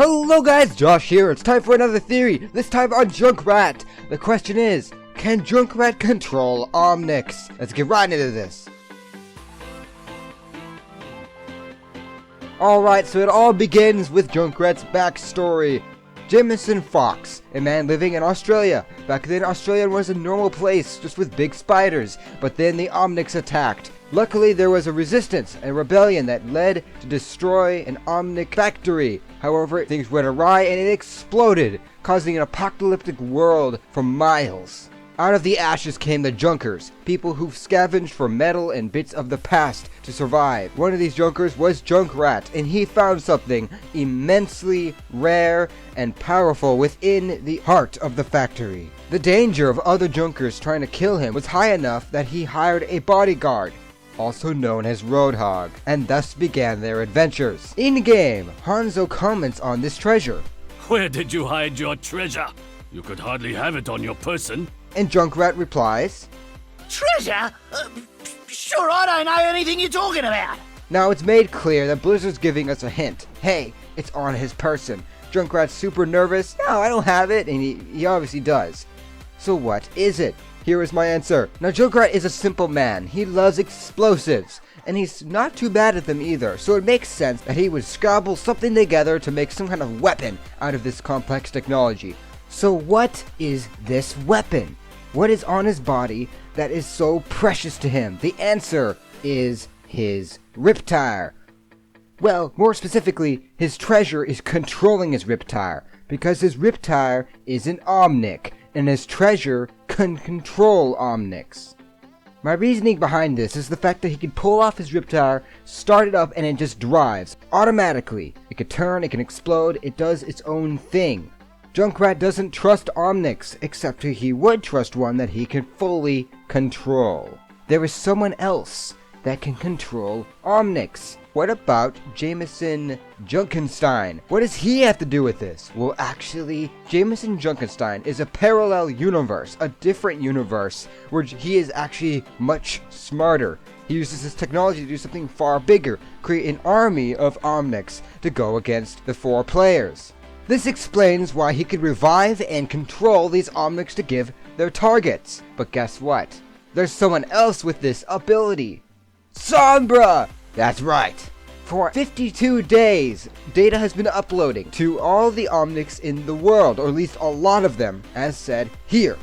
Hello guys, Josh here. It's time for another theory, this time on Junkrat. The question is, can Junkrat control Omnics? Let's get right into this. Alright, so it all begins with Junkrat's backstory. Jameson Fox, a man living in Australia. Back then, Australia was a normal place, just with big spiders, but then the Omnics attacked. Luckily, there was a resistance, a rebellion that led to destroy an Omnic factory. However, things went awry and it exploded, causing an apocalyptic world for miles. Out of the ashes came the Junkers, people who've scavenged for metal and bits of the past to survive. One of these Junkers was Junkrat, and he found something immensely rare and powerful within the heart of the factory. The danger of other Junkers trying to kill him was high enough that he hired a bodyguard, also known as Roadhog, and thus began their adventures. In-game, Hanzo comments on this treasure. "Where did you hide your treasure? You could hardly have it on your person." And Junkrat replies, "Treasure? Sure, I don't know anything you're talking about." Now it's made clear that Blizzard's giving us a hint. Hey, it's on his person. Junkrat's super nervous. No, I don't have it, and he obviously does. So what is it? Here is my answer. Now Junkrat is a simple man. He loves explosives, and he's not too bad at them either, so it makes sense that he would scrabble something together to make some kind of weapon out of this complex technology. So what is this weapon? What is on his body that is so precious to him? The answer is his Riptire. Well, more specifically, his treasure is controlling his Riptire, because his Riptire is an Omnic, and his treasure can control Omnics. My reasoning behind this is the fact that he can pull off his Riptire, start it up, and it just drives automatically. It can turn, it can explode, it does its own thing. Junkrat doesn't trust Omnics, except he would trust one that he can fully control. There is someone else that can control Omnics. What about Jameson Junkenstein? What does he have to do with this? Well, actually, Jameson Junkenstein is a parallel universe, a different universe, where he is actually much smarter. He uses his technology to do something far bigger, create an army of Omnics to go against the 4 players. This explains why he could revive and control these Omnics to give their targets. But guess what? There's someone else with this ability. Sombra! That's right. For 52 days, data has been uploading to all the Omnics in the world, or at least a lot of them, as said here.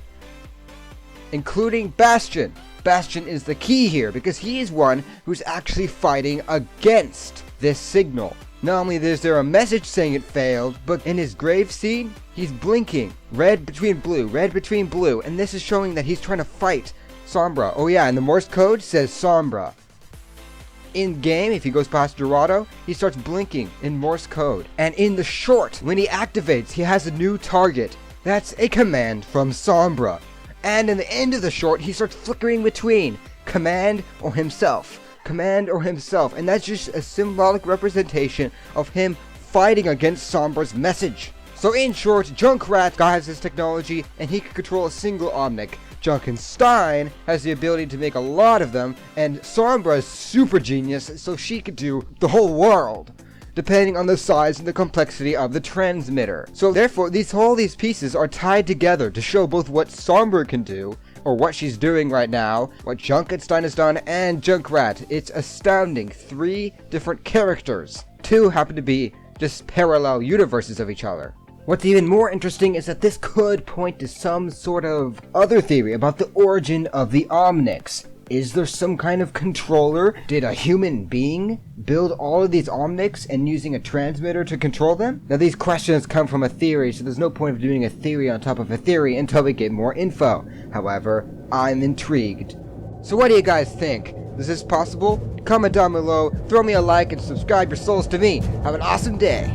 Including Bastion. Bastion is the key here, because he is one who's actually fighting against this signal. Not only is there a message saying it failed, but in his grave scene, he's blinking. Red between blue, and this is showing that he's trying to fight Sombra. Oh yeah, and the Morse code says Sombra. In game, if he goes past Dorado, he starts blinking in Morse code. And in the short, when he activates, he has a new target. That's a command from Sombra. And in the end of the short, he starts flickering between command or himself. Command or himself, and that's just a symbolic representation of him fighting against Sombra's message. So in short, Junkrat has this technology, and he can control a single Omnic. Junkenstein has the ability to make a lot of them, and Sombra is super genius, so she could do the whole world, depending on the size and the complexity of the transmitter. So therefore, all these pieces are tied together to show both what Sombra can do, or what she's doing right now, what Junkenstein has done, and Junkrat. It's astounding. 3 different characters. 2 happen to be just parallel universes of each other. What's even more interesting is that this could point to some sort of other theory about the origin of the Omnics. Is there some kind of controller? Did a human being build all of these Omnics and using a transmitter to control them? Now these questions come from a theory, so there's no point of doing a theory on top of a theory until we get more info. However, I'm intrigued. So what do you guys think? Is this possible? Comment down below, throw me a like, and subscribe your souls to me. Have an awesome day.